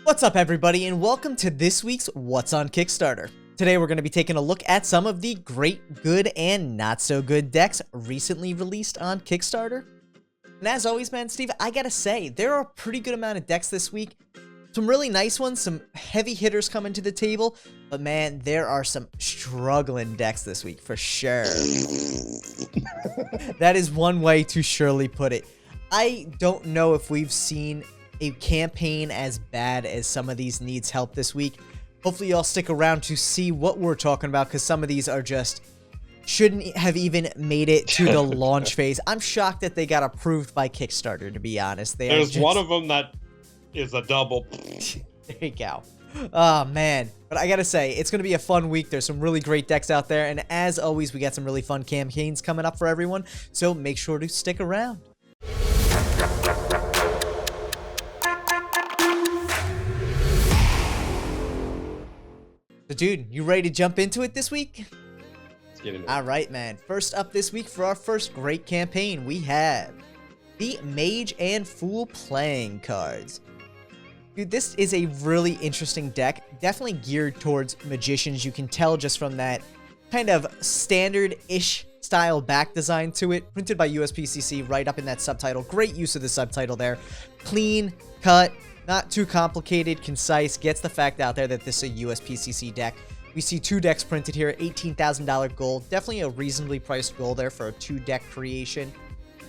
What's up, everybody, and welcome to this week's What's on Kickstarter. Today we're going to be taking a look at some of the great, good, and not so good decks recently released on Kickstarter. And as always, man, Steve, I gotta say, there are a pretty good amount of decks this week. Some really nice ones, some heavy hitters coming to the table, but man, there are some struggling decks this week, for sure. That is one way to surely put it. I don't know if we've seen a campaign as bad as some of these needs help this week. Hopefully y'all stick around to see what we're talking about, because some of these are just shouldn't have even made it to the launch phase. I'm shocked that they got approved by Kickstarter, to be honest. There's one of them that is a double. There you go. Oh, man. But I gotta say, it's gonna be a fun week. There's some really great decks out there, and as always, we got some really fun campaigns coming up for everyone, so make sure to stick around. So, dude, you ready to jump into it this week? Let's get into it. All right, man. First up this week for our first great campaign, we have the Mage and Fool playing cards. Dude, this is a really interesting deck. Definitely geared towards magicians. You can tell just from that kind of standard-ish style back design to it. Printed by USPCC right up in that subtitle. Great use of the subtitle there. Clean, cut, not too complicated, concise. Gets the fact out there that this is a USPCC deck. We see two decks printed here, $18,000 gold. Definitely a reasonably priced goal there for a two-deck creation.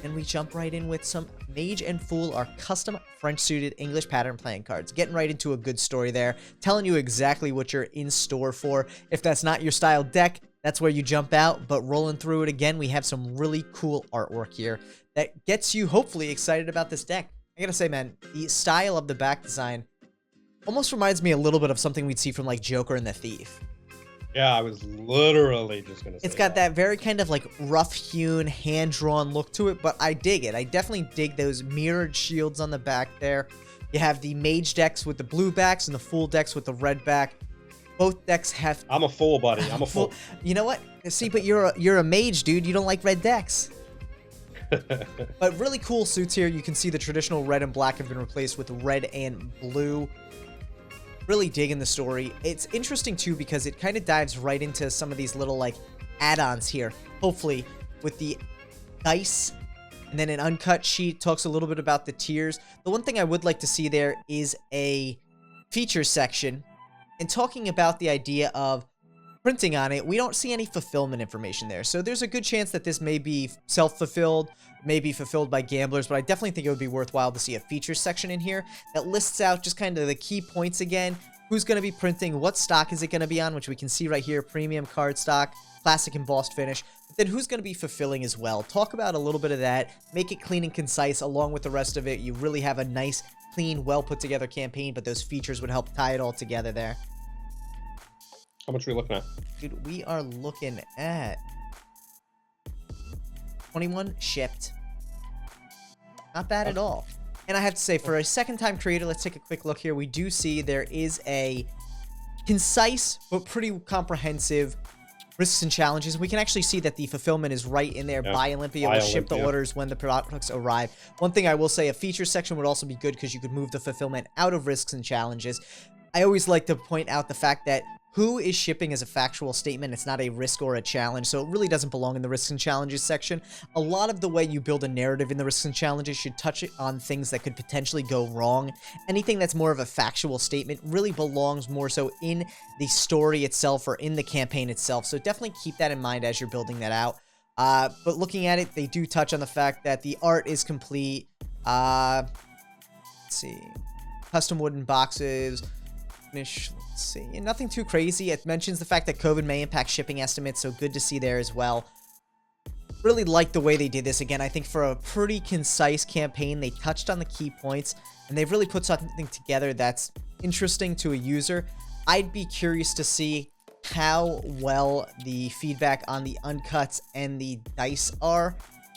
And we jump right in with some Mage and Fool, our custom French-suited English pattern playing cards. Getting right into a good story there. Telling you exactly what you're in store for. If that's not your style deck, that's where you jump out. But rolling through it again, we have some really cool artwork here that gets you hopefully excited about this deck. I gotta say, man, the style of the back design almost reminds me a little bit of something we'd see from like Joker and the Thief. Yeah, I was literally just gonna say it's got that very kind of like rough-hewn, hand-drawn look to it, but I dig it. I definitely dig those mirrored shields on the back there. You have the Mage decks with the blue backs and the Fool decks with the red back. Both decks have... I'm a fool, buddy. I'm a fool. You know what? See, but you're a mage, dude. You don't like red decks. But really cool suits here. You can see the traditional red and black have been replaced with red and blue. Really digging the story. It's interesting too because it kind of dives right into some of these little like add-ons here. Hopefully with the dice, and then an uncut sheet talks a little bit about the tiers. The one thing I would like to see there is a feature section and talking about the idea of printing on it. We don't see any fulfillment information there. So there's a good chance that this may be self-fulfilled, may be fulfilled by gamblers, but I definitely think it would be worthwhile to see a features section in here that lists out just kind of the key points again. Who's going to be printing? What stock is it going to be on? Which we can see right here, premium card stock, classic embossed finish. But then who's going to be fulfilling as well? Talk about a little bit of that. Make it clean and concise along with the rest of it. You really have a nice, clean, well put together campaign, but those features would help tie it all together there. How much are we looking at? Dude, we are looking at 21 shipped. Not bad at all. And I have to say, for a second-time creator, let's take a quick look here. We do see there is a concise but pretty comprehensive risks and challenges. We can actually see that the fulfillment is right in there. Yep. Buy Olympia will ship the orders when the products arrive. One thing I will say, a feature section would also be good because you could move the fulfillment out of risks and challenges. I always like to point out the fact that who is shipping is a factual statement. It's not a risk or a challenge, so it really doesn't belong in the risks and challenges section. A lot of the way you build a narrative in the risks and challenges should touch on things that could potentially go wrong. Anything that's more of a factual statement really belongs more so in the story itself or in the campaign itself, so definitely keep that in mind as you're building that out. But looking at it, they do touch on the fact that the art is complete. Let's see. Custom wooden boxes. Let's see. Nothing too crazy. It mentions the fact that COVID may impact shipping estimates, so good to see there as well. Really like the way they did this. Again, I think for a pretty concise campaign, they touched on the key points, and they've really put something together that's interesting to a user. I'd be curious to see how well the feedback on the uncuts and the dice are.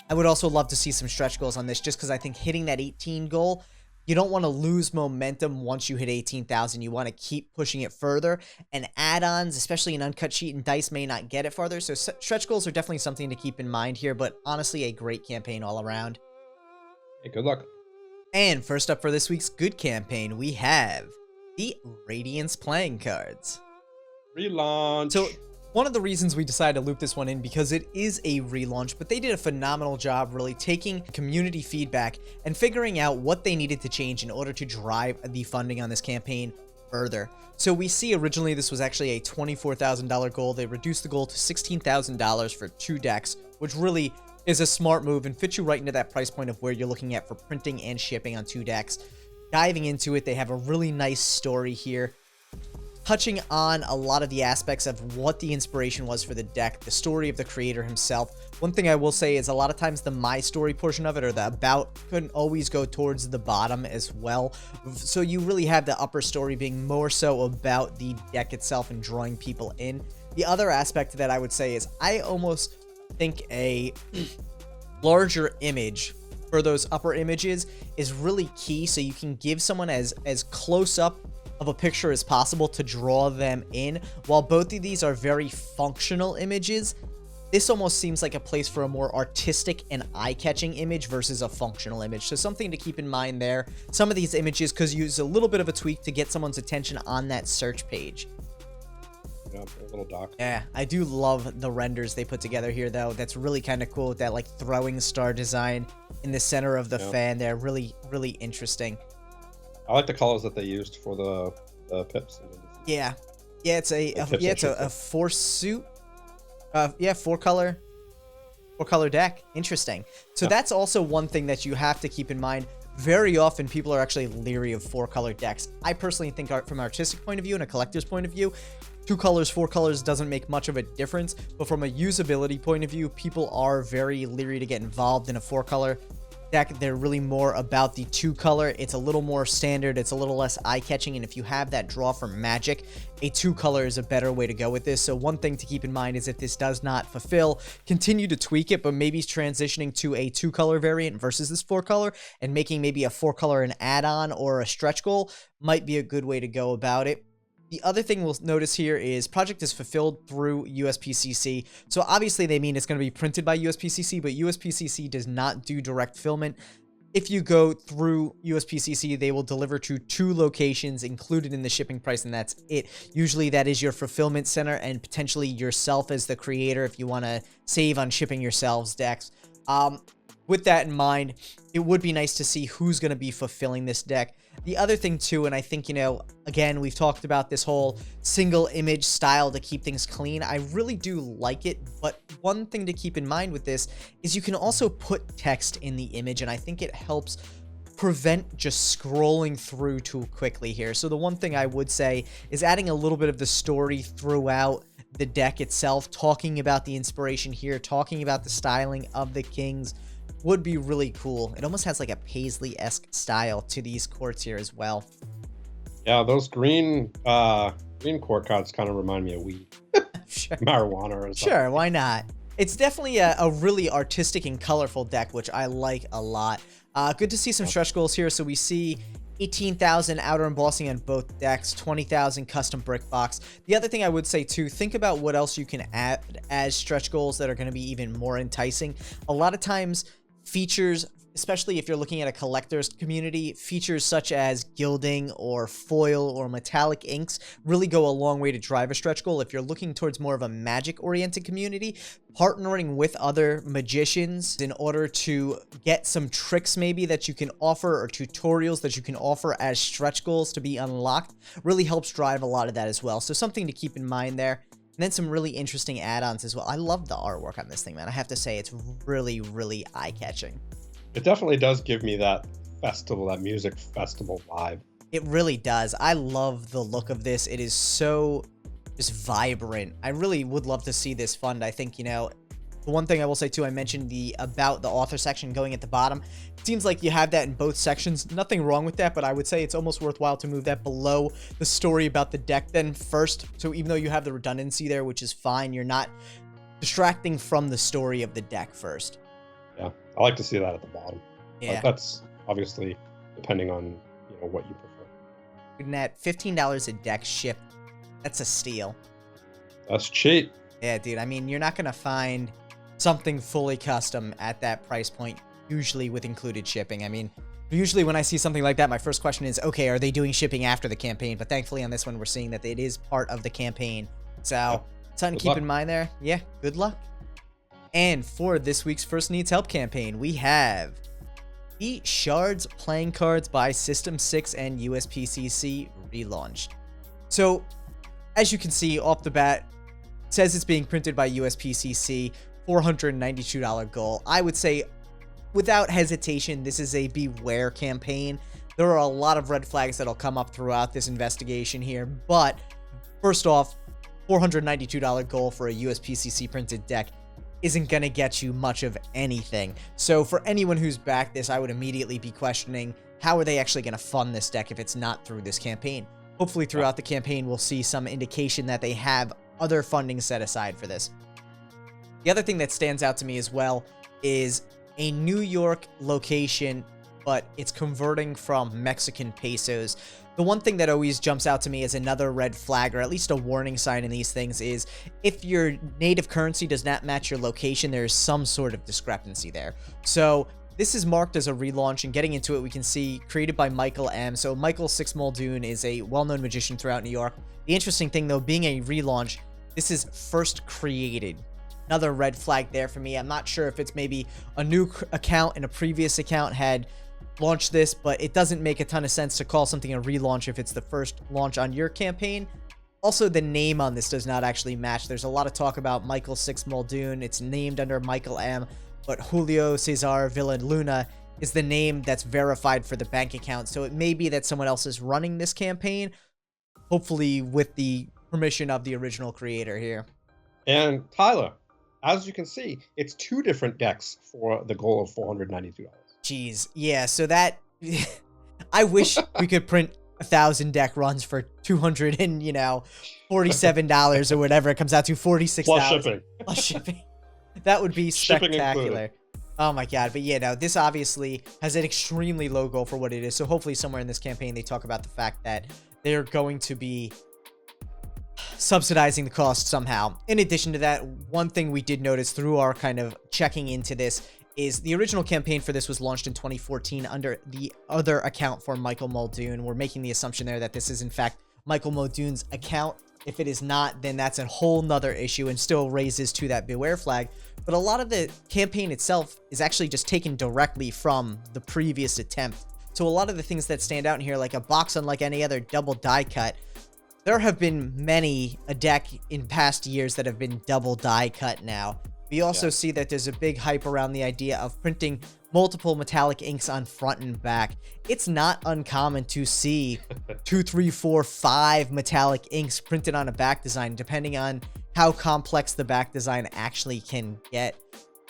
I would also love to see some stretch goals on this, just because I think hitting that 18 goal, you don't want to lose momentum once you hit 18,000. You want to keep pushing it further. And add-ons, especially an uncut sheet and dice, may not get it farther. So stretch goals are definitely something to keep in mind here. But honestly, a great campaign all around. Hey, good luck. And first up for this week's good campaign, we have the Radiance playing cards. Relaunch. So one of the reasons we decided to loop this one in, because it is a relaunch, but they did a phenomenal job really taking community feedback and figuring out what they needed to change in order to drive the funding on this campaign further. So we see originally this was actually a $24,000 goal. They reduced the goal to $16,000 for 2 decks, which really is a smart move and fits you right into that price point of where you're looking at for printing and shipping on 2 decks. Diving into it, they have a really nice story here, touching on a lot of the aspects of what the inspiration was for the deck, the story of the creator himself. One thing I will say is a lot of times the my story portion of it, or the about, couldn't always go towards the bottom as well. So you really have the upper story being more so about the deck itself and drawing people in. The other aspect that I would say is I almost think a larger image for those upper images is really key, so you can give someone as close up of a picture as possible to draw them in. While both of these are very functional images, this almost seems like a place for a more artistic and eye-catching image versus a functional image. So something to keep in mind there. Some of these images could use a little bit of a tweak to get someone's attention on that search page. Yeah, a little dock. Yeah, I do love the renders they put together here, though. That's really kind of cool with that like throwing star design in the center of the fan there. Really, really interesting. I like the colors that they used for the pips. Yeah, it's a force suit. Four color deck. Interesting. So that's also one thing that you have to keep in mind. Very often people are actually leery of 4-color decks. I personally think from an artistic point of view and a collector's point of view, 2 colors, 4 colors doesn't make much of a difference. But from a usability point of view, people are very leery to get involved in a 4-color deck. They're really more about the 2-color. It's a little more standard. It's a little less eye-catching. And if you have that draw from Magic, a 2-color is a better way to go with this. So one thing to keep in mind is if this does not fulfill, continue to tweak it, but maybe transitioning to a 2-color variant versus this 4-color and making maybe a 4-color an add-on or a stretch goal might be a good way to go about it. The other thing we'll notice here is project is fulfilled through USPCC. So obviously they mean it's going to be printed by USPCC, but USPCC does not do direct fulfillment. If you go through USPCC, they will deliver to 2 locations included in the shipping price, and that's it. Usually that is your fulfillment center and potentially yourself as the creator if you want to save on shipping yourselves decks. With that in mind, it would be nice to see who's going to be fulfilling this deck. The other thing too, and I think, again, we've talked about this whole single image style to keep things clean. I really do like it, but one thing to keep in mind with this is you can also put text in the image, and I think it helps prevent just scrolling through too quickly here. So the one thing I would say is adding a little bit of the story throughout the deck itself, talking about the inspiration here, talking about the styling of the kings, would be really cool. It almost has like a Paisley-esque style to these courts here as well. Yeah, those green court cards kind of remind me of weed. Sure. Marijuana or something. Sure, why not? It's definitely a really artistic and colorful deck, which I like a lot. Good to see some stretch goals here. So we see 18,000 outer embossing on both decks, 20,000 custom brick box. The other thing I would say too, think about what else you can add as stretch goals that are going to be even more enticing. A lot of times features, especially if you're looking at a collector's community, features such as gilding or foil or metallic inks really go a long way to drive a stretch goal. If you're looking towards more of a magic-oriented community, partnering with other magicians in order to get some tricks maybe that you can offer or tutorials that you can offer as stretch goals to be unlocked really helps drive a lot of that as well. So something to keep in mind there. And then some really interesting add-ons as well. I love the artwork on this thing, man. I have to say, it's really, really eye-catching. It definitely does give me that festival, that music festival vibe. It really does. I love the look of this. It is so just vibrant. I really would love to see this fund. I think, the one thing I will say too, I mentioned the about the author section going at the bottom. It seems like you have that in both sections. Nothing wrong with that, but I would say it's almost worthwhile to move that below the story about the deck then first. So even though you have the redundancy there, which is fine, you're not distracting from the story of the deck first. Yeah, I like to see that at the bottom. Yeah. But that's obviously depending on what you prefer. And at $15 a deck shipped, that's a steal. That's cheap. Yeah, dude. I mean, you're not gonna find something fully custom at that price point, usually with included shipping. I mean, Usually when I see something like that, my first question is, okay, are they doing shipping after the campaign? But thankfully on this one, we're seeing that it is part of the campaign. So something to keep in mind there. Yeah, good luck. And for this week's First Needs Help campaign, we have the Shards playing cards by System 6 and USPCC relaunched. So as you can see off the bat, it says it's being printed by USPCC, $492 goal. I would say without hesitation, this is a beware campaign. There are a lot of red flags that'll come up throughout this investigation here, but first off, $492 goal for a USPCC printed deck isn't going to get you much of anything. So for anyone who's backed this, I would immediately be questioning, how are they actually going to fund this deck if it's not through this campaign? Hopefully throughout the campaign, we'll see some indication that they have other funding set aside for this. The other thing that stands out to me as well is a New York location, but it's converting from Mexican pesos. The one thing that always jumps out to me as another red flag, or at least a warning sign in these things, is if your native currency does not match your location, there is some sort of discrepancy there. So this is marked as a relaunch, and getting into it, we can see created by Michael M. So Michael Six Muldoon is a well-known magician throughout New York. The interesting thing, though, being a relaunch, this is first created. Another red flag there for me. I'm not sure if it's maybe a new account and a previous account had launched this, but it doesn't make a ton of sense to call something a relaunch if it's the first launch on your campaign. Also, the name on this does not actually match. There's a lot of talk about Michael Six Muldoon. It's named under Michael M, but Julio Cesar Villaluna is the name that's verified for the bank account. So it may be that someone else is running this campaign, hopefully with the permission of the original creator here. And Tyler, as you can see, it's 2 different decks for the goal of $492. Jeez, yeah, so that... I wish we could print 1,000 deck runs for $200 and, you know, $47 or whatever it comes out to, $46. Plus shipping. Plus shipping. That would be spectacular. Oh my god, but yeah, no, this obviously has an extremely low goal for what it is, so hopefully somewhere in this campaign they talk about the fact that they're going to be subsidizing the cost somehow. In addition to that, one thing we did notice through our kind of checking into this is the original campaign for this was launched in 2014 under the other account for Michael Muldoon. We're making the assumption there that this is in fact Michael Muldoon's account. If it is not, then that's a whole nother issue and still raises to that beware flag. But a lot of the campaign itself is actually just taken directly from the previous attempt. So a lot of the things that stand out in here, like a box unlike any other double die cut, there have been many a deck in past years that have been double die cut now. We also see that there's a big hype around the idea of printing multiple metallic inks on front and back. It's not uncommon to see 2, 3, 4, 5 metallic inks printed on a back design, depending on how complex the back design actually can get.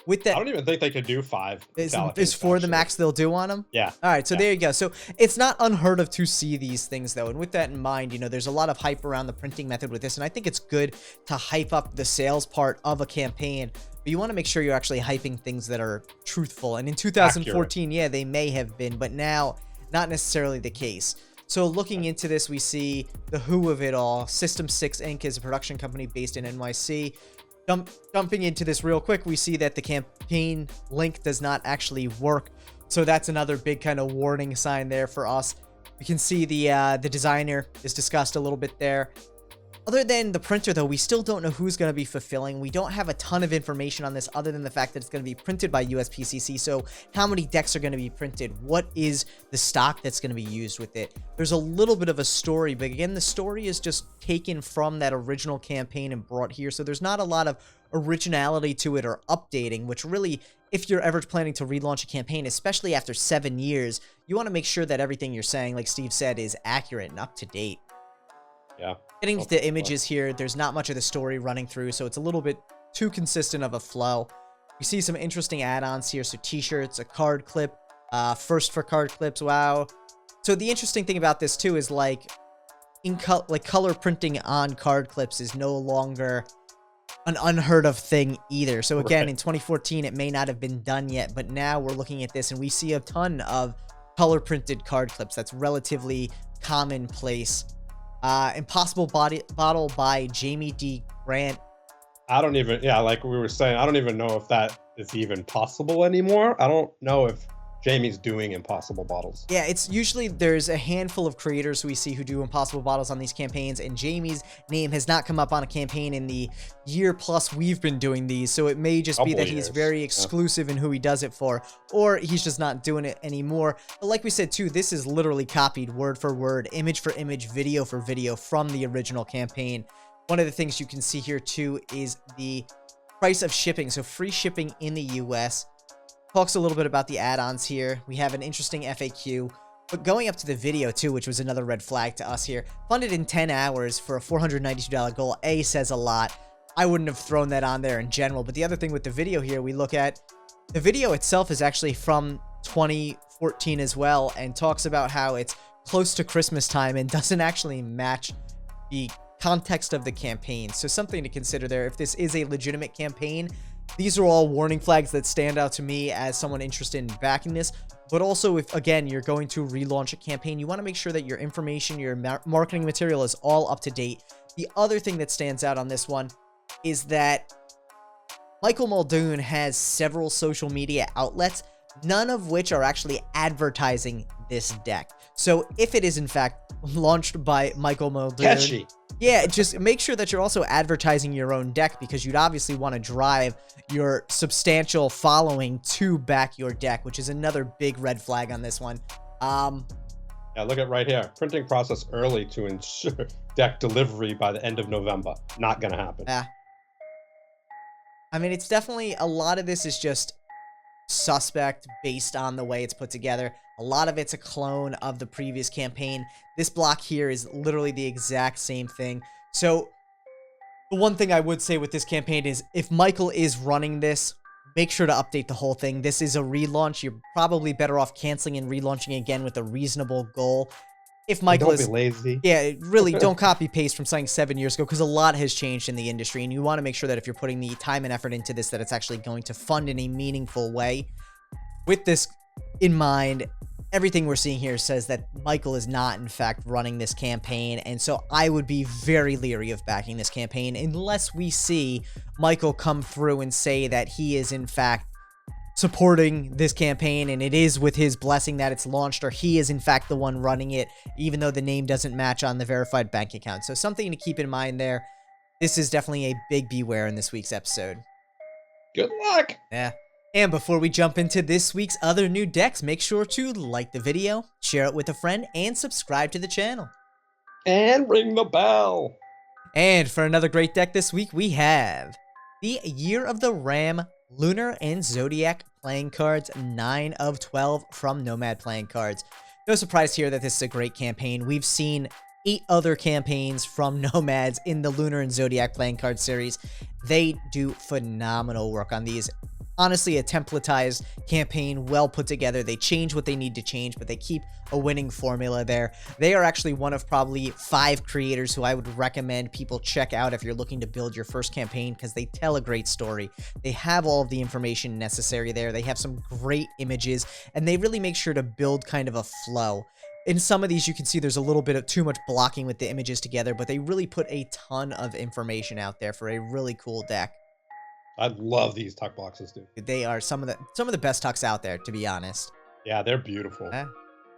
With that, I don't even think they could do 5. Is 4 the max they'll do on them? Yeah. All right, so there you go. So it's not unheard of to see these things, though. And with that in mind, you know, there's a lot of hype around the printing method with this. And I think it's good to hype up the sales part of a campaign. But you want to make sure you're actually hyping things that are truthful. And in 2014, yeah, they may have been. But now, not necessarily the case. So looking into this, we see the who of it all. System 6 Inc. is a production company based in NYC. Jumping into this real quick, we see that the campaign link does not actually work. So that's another big kind of warning sign there for us. We can see the designer is discussed a little bit there. Other than the printer, though, we still don't know who's going to be fulfilling. We don't have a ton of information on this other than the fact that it's going to be printed by USPCC. So how many decks are going to be printed? What is the stock that's going to be used with it? There's a little bit of a story, but again, the story is just taken from that original campaign and brought here. So there's not a lot of originality to it or updating, which really, if you're ever planning to relaunch a campaign, especially after 7 years, you want to make sure that everything you're saying, like Steve said, is accurate and up to date. Yeah. Getting to the images here, there's not much of the story running through, so it's a little bit too consistent of a flow. We see some interesting add-ons here, so t-shirts, a card clip, first for card clips, wow. So the interesting thing about this too is like color printing on card clips is no longer an unheard of thing either. So again, in 2014, it may not have been done yet, but now we're looking at this and we see a ton of color printed card clips. That's relatively commonplace. Impossible Bottle by Jamie D. Grant. I don't even, like we were saying, I don't even know if that is even possible anymore. I don't know if Jamie's doing impossible bottles. Yeah, it's usually there's a handful of creators we see who do impossible bottles on these campaigns, and Jamie's name has not come up on a campaign in the year plus we've been doing these, so it may just be that he's very exclusive in who he does it for, or he's just not doing it anymore. But like we said too, this is literally copied word for word, image for image, video for video from the original campaign. One of the things you can see here too is the price of shipping, so free shipping in the US. Talks a little bit about the add-ons here. We have an interesting FAQ, but going up to the video too, which was another red flag to us here. Funded in 10 hours for a $492 goal, A, says a lot. I wouldn't have thrown that on there in general, but the other thing with the video here, we look at the video itself is actually from 2014 as well, and talks about how it's close to Christmas time and doesn't actually match the context of the campaign. So something to consider there. If this is a legitimate campaign, these are all warning flags that stand out to me as someone interested in backing this. But also, if, again, you're going to relaunch a campaign, you want to make sure that your information, your marketing material is all up to date. The other thing that stands out on this one is that Michael Muldoon has several social media outlets, none of which are actually advertising this deck. So if it is, in fact, launched by Michael Muldoon... Catchy. Yeah, just make sure that you're also advertising your own deck, because you'd obviously want to drive your substantial following to back your deck, which is another big red flag on this one. Yeah, look at right here. Printing process early to ensure deck delivery by the end of November. Not going to happen. Yeah. I mean, it's definitely, a lot of this is just suspect based on the way it's put together. A lot of it's a clone of the previous campaign. This block here is literally the exact same thing. So the one thing I would say with this campaign is, if Michael is running this, make sure to update the whole thing. This is a relaunch. You're probably better off canceling and relaunching again with a reasonable goal. If Michael don't be lazy. Yeah, really don't copy paste from something 7 years ago, because a lot has changed in the industry, and you want to make sure that if you're putting the time and effort into this, that it's actually going to fund in a meaningful way. With this in mind, everything we're seeing here says that Michael is not, in fact, running this campaign, and so I would be very leery of backing this campaign unless we see Michael come through and say that he is, in fact, supporting this campaign, and it is with his blessing that it's launched, or he is, in fact, the one running it, even though the name doesn't match on the verified bank account. So something to keep in mind there. This is definitely a big beware in this week's episode. Good luck! Yeah. And before we jump into this week's other new decks, make sure to like the video, share it with a friend, and subscribe to the channel. And ring the bell! And for another great deck this week, we have the Year of the Ram Lunar and Zodiac playing cards, 9 of 12 from Nomad playing cards. No surprise here that this is a great campaign. We've seen 8 other campaigns from Nomads in the Lunar and Zodiac playing card series. They do phenomenal work on these. Honestly, a templatized campaign, well put together. They change what they need to change, but they keep a winning formula there. They are actually one of probably 5 creators who I would recommend people check out if you're looking to build your first campaign, because they tell a great story. They have all of the information necessary there. They have some great images, and they really make sure to build kind of a flow. In some of these, you can see there's a little bit of too much blocking with the images together, but they really put a ton of information out there for a really cool deck. I love these tuck boxes, dude. They are some of the best tucks out there, to be honest. Yeah, they're beautiful.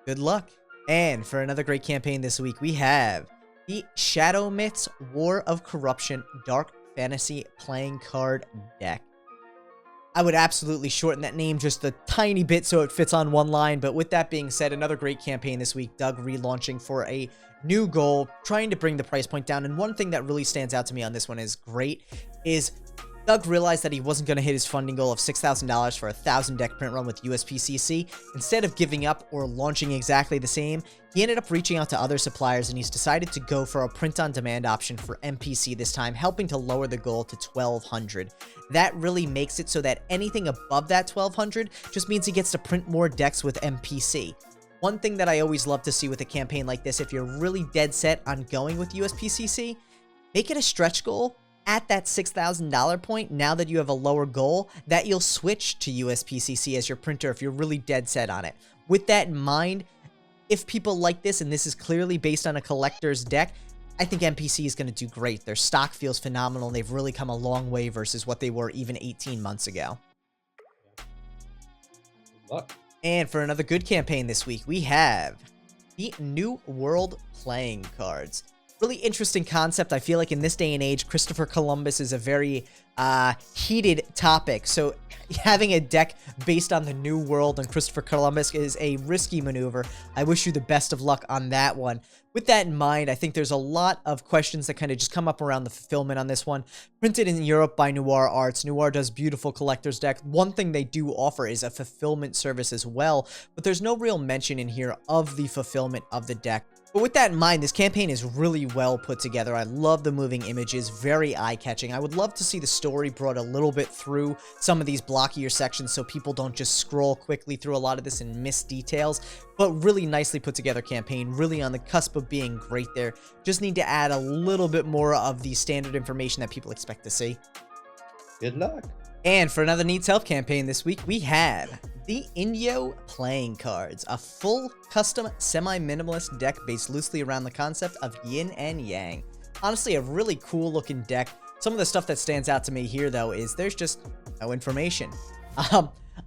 Good luck. And for another great campaign this week, we have the Shadow Myths War of Corruption Dark Fantasy playing card deck. I would absolutely shorten that name just a tiny bit so it fits on one line, but with that being said, another great campaign this week. Doug relaunching for a new goal, trying to bring the price point down, and one thing that really stands out to me on this one is great is Doug realized that he wasn't going to hit his funding goal of $6,000 for a 1,000 deck print run with USPCC. Instead of giving up or launching exactly the same, he ended up reaching out to other suppliers, and he's decided to go for a print-on-demand option for MPC this time, helping to lower the goal to 1,200. That really makes it so that anything above that 1,200 just means he gets to print more decks with MPC. One thing that I always love to see with a campaign like this, if you're really dead set on going with USPCC, make it a stretch goal at that $6,000 point, now that you have a lower goal, that you'll switch to USPCC as your printer if you're really dead set on it. With that in mind, if people like this, and this is clearly based on a collector's deck, I think MPC is going to do great. Their stock feels phenomenal, and they've really come a long way versus what they were even 18 months ago. Good luck. And for another good campaign this week, we have the New World playing cards. Really interesting concept. I feel like in this day and age, Christopher Columbus is a very heated topic. So having a deck based on the New World and Christopher Columbus is a risky maneuver. I wish you the best of luck on that one. With that in mind, I think there's a lot of questions that kind of just come up around the fulfillment on this one. Printed in Europe by Noir Arts. Noir does beautiful collector's deck. One thing they do offer is a fulfillment service as well, but there's no real mention in here of the fulfillment of the deck. But with that in mind, this campaign is really well put together. I love the moving images, very eye-catching. I would love to see the story brought a little bit through some of these blockier sections so people don't just scroll quickly through a lot of this and miss details. But really nicely put together campaign, really on the cusp of being great there. Just need to add a little bit more of the standard information that people expect to see. Good luck. And for another Needs Help campaign this week, we have the Inyo playing cards, a full custom semi-minimalist deck based loosely around the concept of yin and yang. Honestly, a really cool looking deck. Some of the stuff that stands out to me here, though, is there's just no information.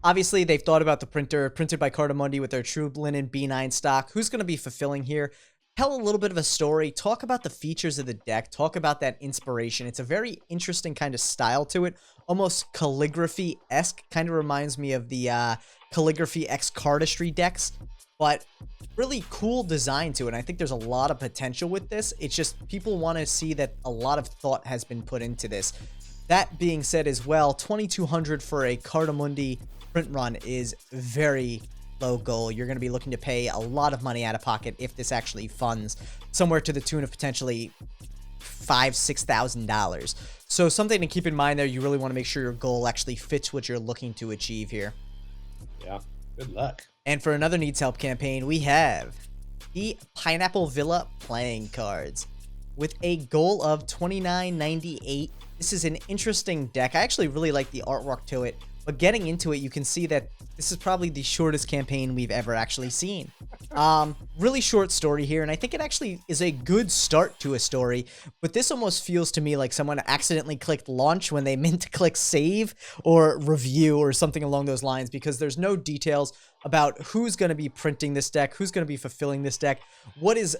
Obviously, they've thought about the printer, printed by Cardamundi with their True Linen B9 stock. Who's going to be fulfilling here? Tell a little bit of a story, talk about the features of the deck, talk about that inspiration. It's a very interesting kind of style to it, almost calligraphy-esque. Kind of reminds me of the Calligraphy X cardistry decks, but really cool design to it. And I think there's a lot of potential with this. It's just people want to see that a lot of thought has been put into this. That being said as well, $2,200 for a Cardamundi print run is very low goal. You're going to be looking to pay a lot of money out of pocket if this actually funds somewhere to the tune of potentially $5,000–6,000. So something to keep in mind there. You really want to make sure your goal actually fits what you're looking to achieve here. Yeah, good luck. And for another Needs Help campaign, we have the Pineapple Villa playing cards with a goal of $29.98. This is an interesting deck. I actually really like the artwork to it, but getting into it, you can see that this is probably the shortest campaign we've ever actually seen. Really short story here, and I think it actually is a good start to a story, but this almost feels to me like someone accidentally clicked launch when they meant to click save or review or something along those lines, because there's no details about who's going to be printing this deck, who's going to be fulfilling this deck, what is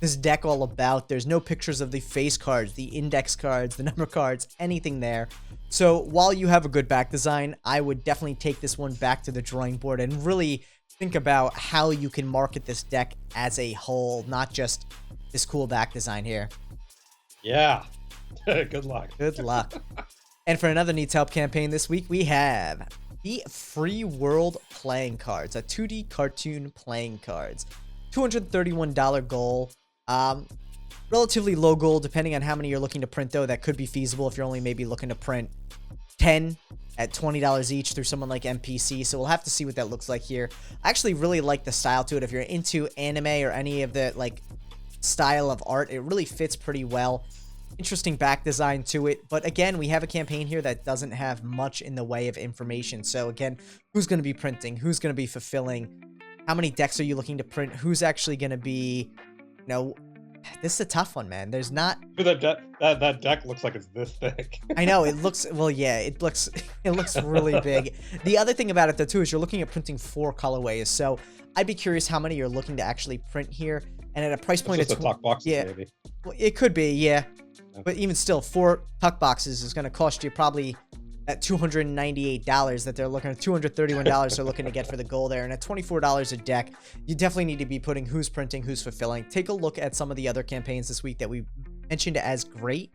this deck all about. There's no pictures of the face cards, the index cards, the number cards, anything there. So while you have a good back design, I would definitely take this one back to the drawing board and really think about how you can market this deck as a whole, not just this cool back design here. Yeah. Good luck. Good luck. And for another Needs Help campaign this week, we have the Free World playing cards, a 2D cartoon playing cards. $231 goal. Relatively low goal depending on how many you're looking to print, though. That could be feasible if you're only maybe looking to print 10 at $20 each through someone like MPC. So we'll have to see what that looks like here. I actually really like the style to it. If you're into anime or any of the like style of art, it really fits pretty well. Interesting back design to it. But again, we have a campaign here that doesn't have much in the way of information. So again, who's going to be printing? Who's going to be fulfilling? How many decks are you looking to print? Who's actually going to be, you know, this is a tough one, man. There's not... That deck looks like it's this thick. I know, it looks... Well, yeah, it looks really big. The other thing about it, though, too, is you're looking at printing 4 colorways. So I'd be curious how many you're looking to actually print here. And at a price point... It's just a tuck box, yeah, maybe. Well, it could be, yeah. But even still, 4 tuck boxes is going to cost you probably... at $298 that they're looking at, $231 they're looking to get for the goal there, and at $24 a deck, you definitely need to be putting who's printing, who's fulfilling. Take a look at some of the other campaigns this week that we mentioned as great,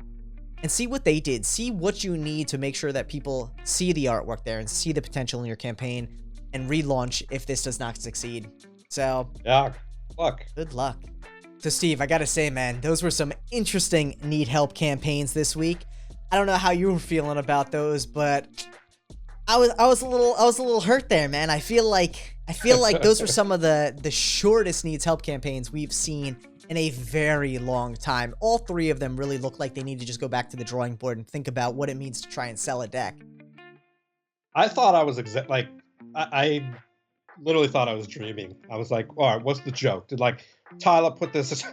and see what they did. See what you need to make sure that people see the artwork there and see the potential in your campaign, and relaunch if this does not succeed. So, yeah, luck. Good luck. So, Steve, I gotta say, man, those were some interesting Need Help campaigns this week. I don't know how you were feeling about those, but I was a little hurt there, man. I feel like those were some of the shortest Needs Help campaigns we've seen in a very long time. All 3 of them really look like they need to just go back to the drawing board and think about what it means to try and sell a deck. I thought I was I literally thought I was dreaming. I was like, all right, what's the joke? Did like Tyler put this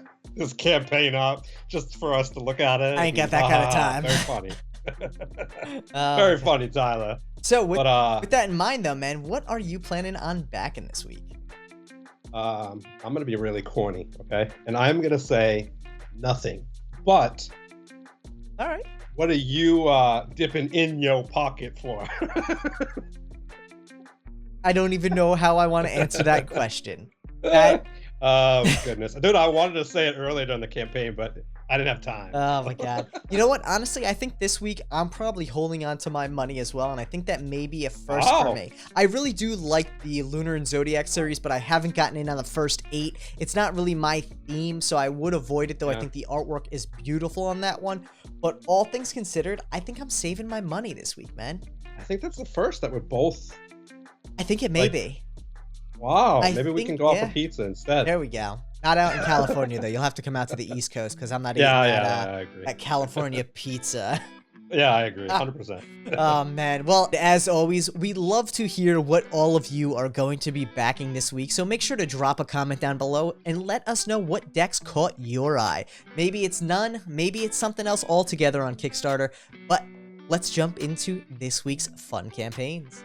campaign up just for us to look at it? I ain't got that kind of time. Very funny. Very funny, Tyler. So with But that in mind, though, man, what are you planning on backing this week? I'm gonna be really corny, okay? And I'm gonna say nothing. But All right. what are you dipping in your pocket for? I don't even know how I want to answer that question. That, Oh goodness, dude! I wanted to say it earlier during the campaign, but I didn't have time. oh my god. You know what? Honestly, I think this week I'm probably holding on to my money as well, and I think that may be a first for Oh. me. I really do like the Lunar and Zodiac series, but I haven't gotten in on the first 8. It's not really my theme, so I would avoid it, though. I Yeah. think the artwork is beautiful on that one. But all things considered, I think I'm saving my money this week, man. I think that's the first that we're both. I think it may Like, be. Wow, I maybe we think- can go out yeah. for pizza instead. There we go. Not out in California, though. You'll have to come out to the East Coast, because I'm not eating Yeah, that, I agree. that California pizza. Yeah, I agree, 100%. Oh man, well, as always, we love to hear what all of you are going to be backing this week, so make sure to drop a comment down below and let us know what decks caught your eye. Maybe it's none, maybe it's something else altogether on Kickstarter, but let's jump into this week's fun campaigns.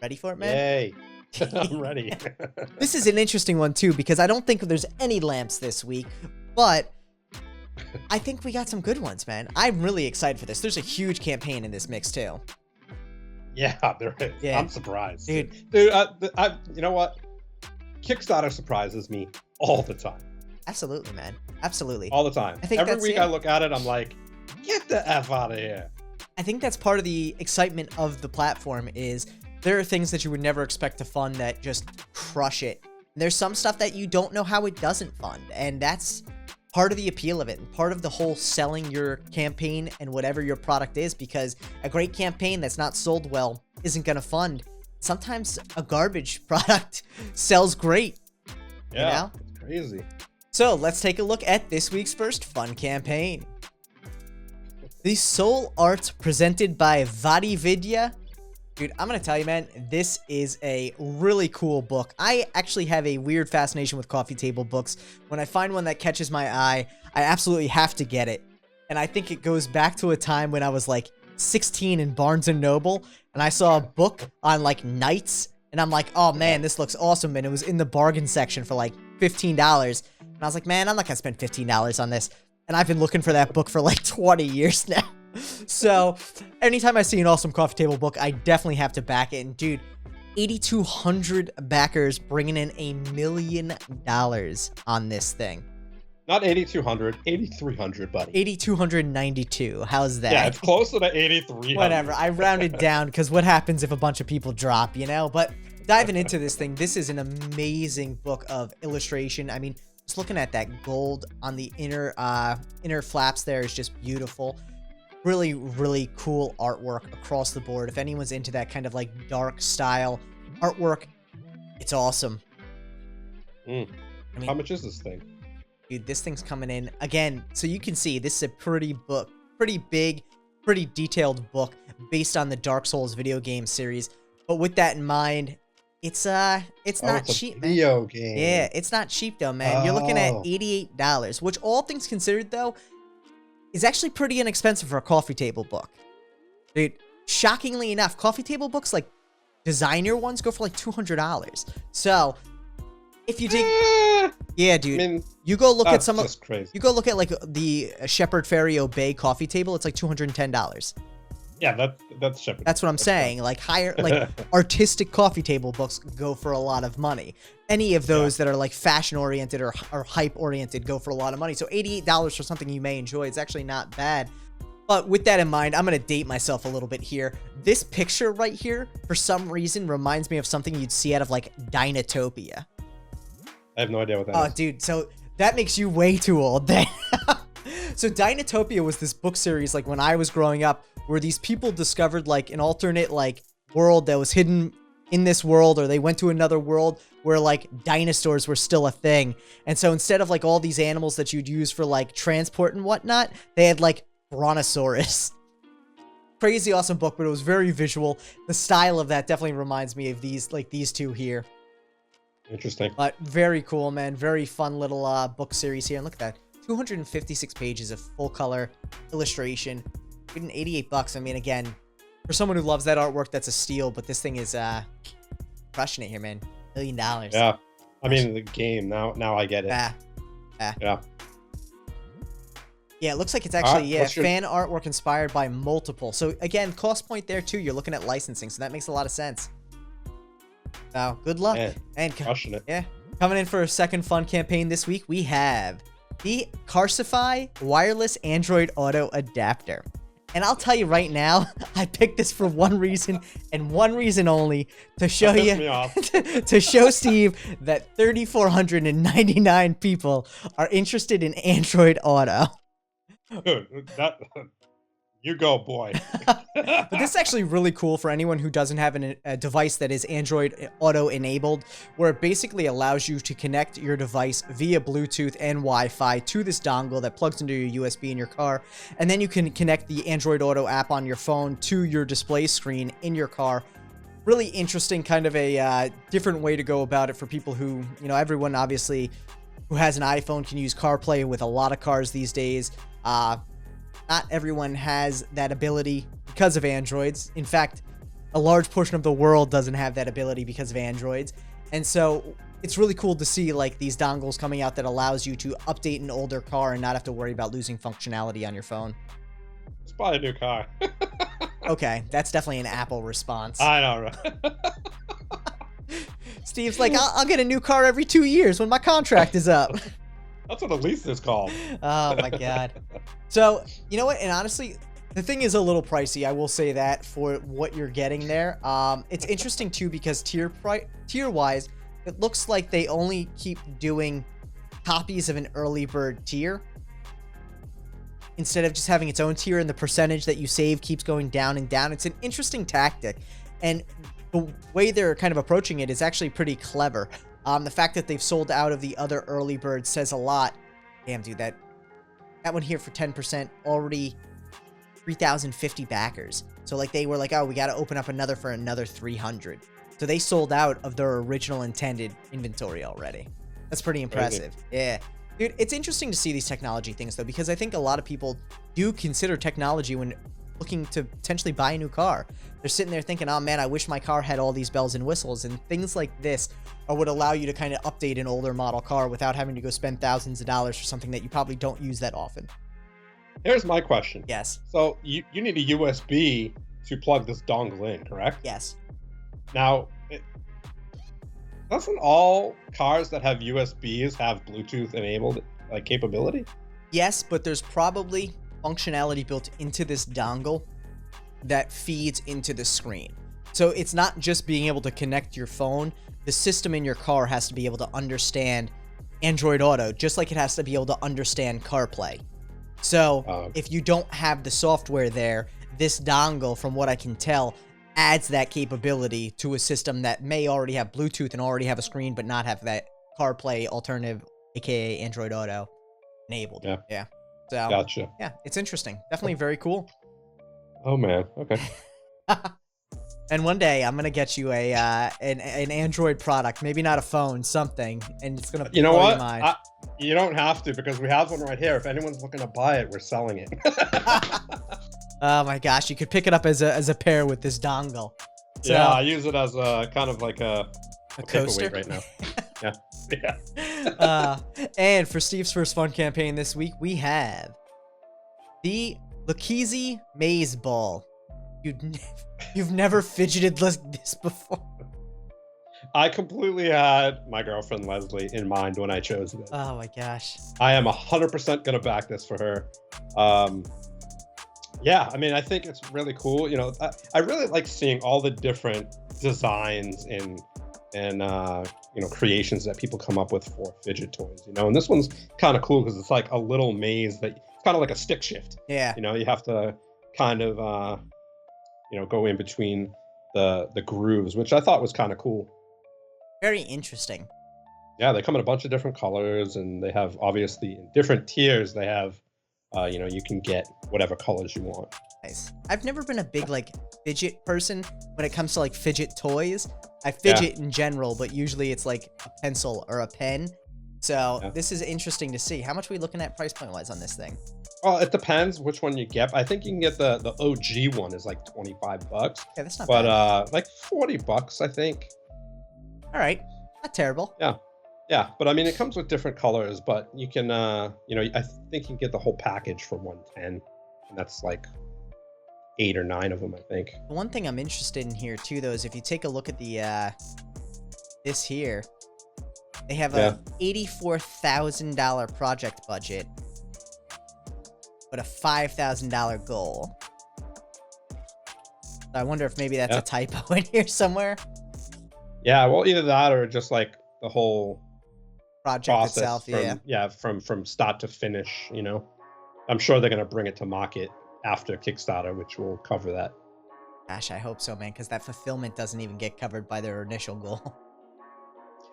Ready for it, man? Yay! I'm ready. This is an interesting one too, because I don't think there's any lamps this week, but I think we got some good ones, man. I'm really excited for this. There's a huge campaign in this mix too. Yeah, there is. Yeah. I'm surprised, Dude. Dude, you know what? Kickstarter surprises me all the time. Absolutely, man. Absolutely. All the time. I think Every that's week it. I look at it, I'm like, get the F out of here. I think that's part of the excitement of the platform is there are things that you would never expect to fund that just crush it. And there's some stuff that you don't know how it doesn't fund, and that's part of the appeal of it and part of the whole selling your campaign and whatever your product is, because a great campaign that's not sold well isn't going to fund. Sometimes a garbage product sells great. Yeah, You know? it's crazy. So let's take a look at this week's first fun campaign. The Soul Art presented by VaatiVidya. Dude, I'm going to tell you, man, this is a really cool book. I actually have a weird fascination with coffee table books. When I find one that catches my eye, I absolutely have to get it. And I think it goes back to a time when I was like 16 in Barnes & Noble, and I saw a book on like knights, and I'm like, oh man, this looks awesome. And it was in the bargain section for like $15. And I was like, man, I'm not going to spend $15 on this. And I've been looking for that book for like 20 years now. So anytime I see an awesome coffee table book, I definitely have to back it. And dude, 8,200 backers bringing in $1 million on this thing. Not 8,200, 8,300, buddy. 8,292. How's that? Yeah, it's closer to 8,300. Whatever. I rounded down because what happens if a bunch of people drop, you know? But diving into this thing, this is an amazing book of illustration. I mean, just looking at that gold on the inner flaps there is just beautiful. Really, really cool artwork across the board. If anyone's into that kind of like dark style artwork, it's awesome. I mean, How much is this thing? dude, this thing's coming in again. So you can see this is a pretty big, pretty detailed book based on the Dark Souls video game series. But with that in mind, it's not cheap, man. Video game. Yeah, it's not cheap though, man. You're looking at Oh. $88, which all things considered though, is actually pretty inexpensive for a coffee table book. Dude, shockingly enough, coffee table books like designer ones go for like $200. So if you dig, yeah, dude, I mean, you go look at that's some of, just crazy. you go look at like the Shepherd Ferry Obey coffee table, it's like $210. Yeah, that's Shepherd. That's what I'm saying. Like higher, like artistic coffee table books go for a lot of money. Any of those that are like fashion oriented or hype oriented go for a lot of money. So $88 for something you may enjoy, it's actually not bad. But with that in mind, I'm going to date myself a little bit here. This picture right here, for some reason, reminds me of something you'd see out of like Dinotopia. I have no idea what that Oh, is. dude, so that makes you way too old then. So Dinotopia was this book series like when I was growing up where these people discovered like an alternate like world that was hidden in this world, or they went to another world where like dinosaurs were still a thing. And so instead of like all these animals that you'd use for like transport and whatnot, they had like Brontosaurus. Crazy awesome book, but it was very visual. The style of that definitely reminds me of these two here. Interesting. But very cool, man. Very fun little book series here. And look at that. 256 pages of full color illustration. Even $88. I mean, again, for someone who loves that artwork, that's a steal. But this thing is crushing it here, man. $1 million. Yeah. I mean, the game. Now I get it. Yeah. Yeah. Yeah, it looks like it's actually, fan artwork inspired by multiple. So, again, cost point there, too. You're looking at licensing, so that makes a lot of sense. So, good luck. Man, and crushing it. Yeah. Coming in for a second fun campaign this week, we have the Carsifi Wireless Android Auto Adapter. And I'll tell you right now, I picked this for one reason and one reason only, to show you, to show Steve that 3,499 people are interested in Android Auto. Dude, you go, boy. But this is actually really cool for anyone who doesn't have a device that is Android Auto enabled, where it basically allows you to connect your device via Bluetooth and Wi-Fi to this dongle that plugs into your USB in your car, and then you can connect the Android Auto app on your phone to your display screen in your car. Really interesting, kind of a different way to go about it for people who, you know, everyone obviously who has an iPhone can use CarPlay with a lot of cars these days. Not everyone has that ability because of Androids. In fact, a large portion of the world doesn't have that ability because of Androids. And so it's really cool to see like these dongles coming out that allows you to update an older car and not have to worry about losing functionality on your phone. Let's buy a new car. Okay, that's definitely an Apple response. I know, right? Steve's like, I'll get a new car every 2 years when my contract is up. That's what a lease is called. Oh my god. So, you know what? And honestly, the thing is a little pricey. I will say that for what you're getting there. It's interesting too because tier-wise, it looks like they only keep doing copies of an early bird tier instead of just having its own tier, and the percentage that you save keeps going down and down. It's an interesting tactic, and the way they're kind of approaching it is actually pretty clever. The fact that they've sold out of the other early birds says a lot. Damn, dude, that one here for 10% already 3,050 backers. So like they were like, oh, we got to open up another for another 300. So they sold out of their original intended inventory already. That's pretty impressive. Yeah. Dude, it's interesting to see these technology things though, because I think a lot of people do consider technology when looking to potentially buy a new car. They're sitting there thinking, oh man, I wish my car had all these bells and whistles, and things like this would allow you to kind of update an older model car without having to go spend thousands of dollars for something that you probably don't use that often. Here's my question. Yes. So you need a USB to plug this dongle in, correct? Yes. Now, doesn't all cars that have USBs have Bluetooth enabled like capability? Yes, but there's probably functionality built into this dongle that feeds into the screen. So it's not just being able to connect your phone. The system in your car has to be able to understand Android Auto, just like it has to be able to understand CarPlay. So if you don't have the software there, this dongle, from what I can tell, adds that capability to a system that may already have Bluetooth and already have a screen, but not have that CarPlay alternative, aka Android Auto, enabled. Yeah. So, gotcha. Yeah, it's interesting. Definitely very cool. Oh man. Okay. And one day I'm gonna get you an Android product, maybe not a phone, something, and it's gonna. You know blow what? Your mind. You don't have to, because we have one right here. If anyone's looking to buy it, we're selling it. Oh my gosh, you could pick it up as a pair with this dongle. So, yeah, I use it as a kind of like a coaster right now. Yeah. And for Steve's first fun campaign this week, we have the LUKIZZI Maze Ball. You've never fidgeted like this before. I completely had my girlfriend Leslie in mind when I chose this. Oh my gosh. I am 100% gonna back this for her. Yeah, I mean, I think it's really cool. You know, I really like seeing all the different designs and you know, creations that people come up with for fidget toys. You know, and this one's kind of cool because it's like a little maze that it's kind of like a stick shift. Yeah. You know, you have to kind of you know, go in between the grooves, which I thought was kind of cool. Very interesting. Yeah, they come in a bunch of different colors, and they have obviously in different tiers. They have, you know, you can get whatever colors you want. Nice. I've never been a big like fidget person when it comes to like fidget toys. I fidget in general, but usually it's like a pencil or a pen. So this is interesting to see. How much are we looking at price point wise on this thing? Well, it depends which one you get. I think you can get the OG one is like 25 bucks. Yeah, that's not but bad. like 40 bucks, I think. All right, not terrible. Yeah, but I mean, it comes with different colors, but you can, you know, I think you can get the whole package for 110, and that's like 8 or 9 of them, I think. The one thing I'm interested in here too, though, is if you take a look at the this here, they have a $84,000 project budget, but a $5,000 goal. So I wonder if maybe that's a typo in here somewhere. Yeah, well, either that or just like the whole project itself. From start to finish. You know, I'm sure they're gonna bring it to market after Kickstarter, which will cover that. Gosh, I hope so, man, because that fulfillment doesn't even get covered by their initial goal.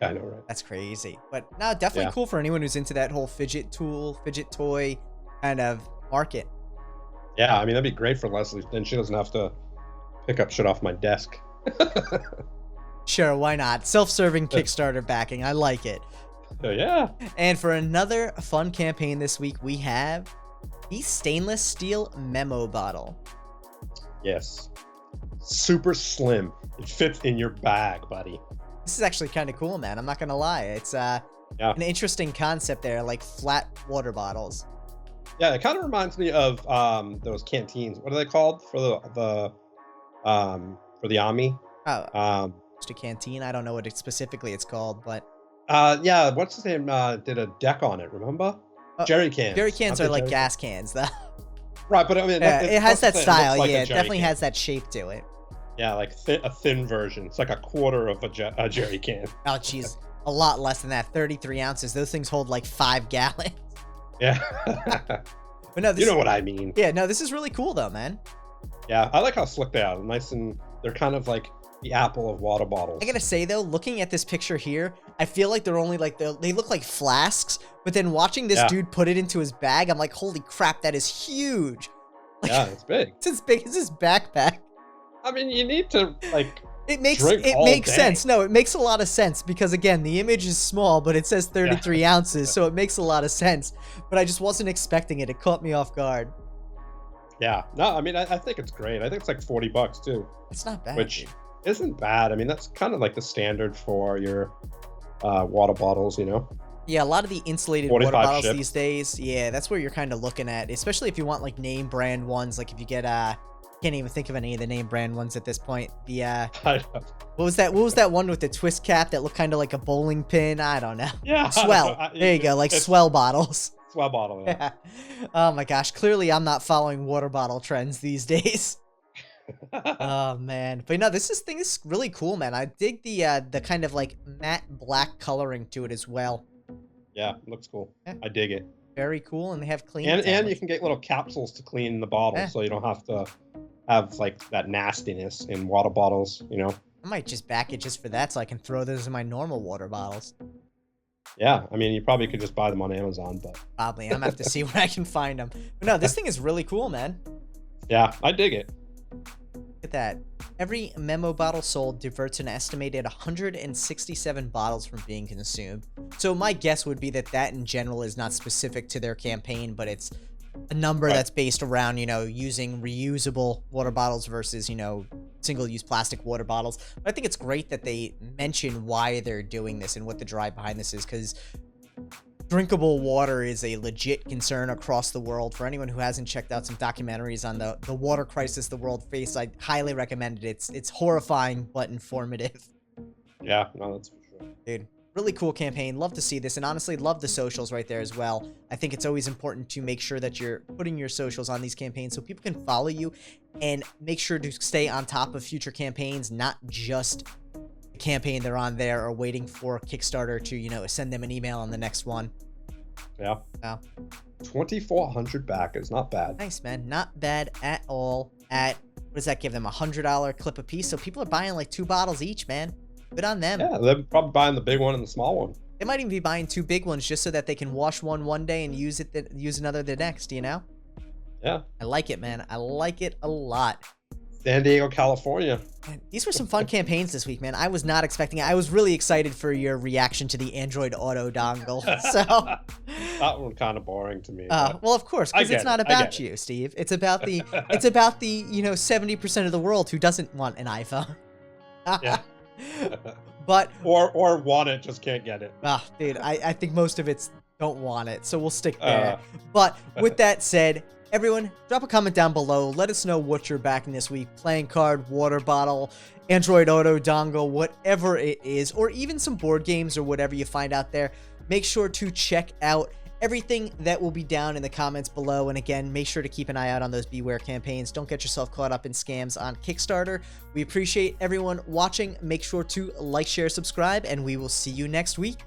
Yeah, I know, right? That's crazy. But no, definitely cool for anyone who's into that whole fidget toy kind of market. Yeah, I mean, that'd be great for Leslie. Then she doesn't have to pick up shit off my desk. Sure, why not? Self-serving Kickstarter backing. I like it. Yeah. And for another fun campaign this week, we have the stainless steel memo bottle. Yes. Super slim. It fits in your bag, buddy. This is actually kind of cool, man. I'm not going to lie. It's an interesting concept there, like flat water bottles. Yeah, it kind of reminds me of those canteens. What are they called for the army? Oh, just a canteen. I don't know what specifically it's called, but yeah, what's his name? Did a deck on it? Remember? Jerry cans. Jerry cans are like gas cans, though. Right, but I mean, it has that style. Like it definitely has that shape to it. Yeah, like a thin version. It's like a quarter of a jerry can. Oh, jeez, a lot less than that. 33 ounces. Those things hold like 5 gallons. Yeah. But no, you know what I mean. Yeah, no, this is really cool though, man. Yeah, I like how slick they are. Nice, and they're kind of like the Apple of water bottles. I gotta say though, looking at this picture here, I feel like they're only like they look like flasks. But then watching this dude put it into his bag, I'm like, holy crap, that is huge. Like, yeah, it's big. It's as big as his backpack. I mean, you need to like. It makes sense. No, it makes a lot of sense because again, the image is small, but it says 33 ounces, so it makes a lot of sense. But I just wasn't expecting it. It caught me off guard. Yeah. No, I mean, I think it's great. I think it's like 40 bucks too. It's not bad. Which isn't bad. I mean, that's kind of like the standard for your water bottles, you know? Yeah, a lot of the insulated water bottles ships these days, yeah, that's where you're kind of looking at, especially if you want like name brand ones. Like if you get can't even think of any of the name brand ones at this point. The what was that one with the twist cap that looked kind of like a bowling pin? I don't know. Yeah. Swell. There you go, like swell bottles. Swell bottle, yeah. Oh my gosh, clearly I'm not following water bottle trends these days. Oh man, but no, this thing is really cool, man. I dig the kind of like matte black coloring to it as well. Yeah, it looks cool. Yeah. I dig it. Very cool, and they have clean. And you can get little capsules to clean the bottle, so you don't have to have like that nastiness in water bottles, you know. I might just back it just for that, so I can throw those in my normal water bottles. Yeah, I mean, you probably could just buy them on Amazon, but probably I'm gonna have to see where I can find them. But no, this thing is really cool, man. Yeah, I dig it. Look at that. Every memo bottle sold diverts an estimated 167 bottles from being consumed. So my guess would be that in general is not specific to their campaign, but it's a number that's based around, you know, using reusable water bottles versus, you know, single-use plastic water bottles. But I think it's great that they mention why they're doing this and what the drive behind this is, because drinkable water is a legit concern across the world. For anyone who hasn't checked out some documentaries on the water crisis the world faced, I highly recommend it. It's horrifying but informative. Yeah, no, that's for sure. Dude, really cool campaign. Love to see this, and honestly, love the socials right there as well. I think it's always important to make sure that you're putting your socials on these campaigns so people can follow you, and make sure to stay on top of future campaigns, not just the campaign they're on there or waiting for Kickstarter to, you know, send them an email on the next one. Yeah. Wow. 2,400 backers, not bad. Nice, man. Not bad at all. At, what does that give them? $100 clip a piece. So people are buying like 2 bottles each, man. Good on them. Yeah, they're probably buying the big one and the small one. They might even be buying 2 big ones just so that they can wash one day and use another the next, you know? Yeah. I like it, man. I like it a lot. San Diego, California. Man, these were some fun campaigns this week, man. I was not expecting it. I was really excited for your reaction to the Android Auto dongle. So that one kind of boring to me. well, of course, because it's not about you, Steve. It's about the 70% of the world who doesn't want an iPhone. Yeah. But or want it, just can't get it. Dude, I think most of it's don't want it, so we'll stick there. But with that said, everyone, drop a comment down below. Let us know what you're backing this week. Playing card, water bottle, Android Auto dongle, whatever it is, or even some board games or whatever you find out there. Make sure to check out everything that will be down in the comments below. And again, make sure to keep an eye out on those Beware campaigns. Don't get yourself caught up in scams on Kickstarter. We appreciate everyone watching. Make sure to like, share, subscribe, and we will see you next week.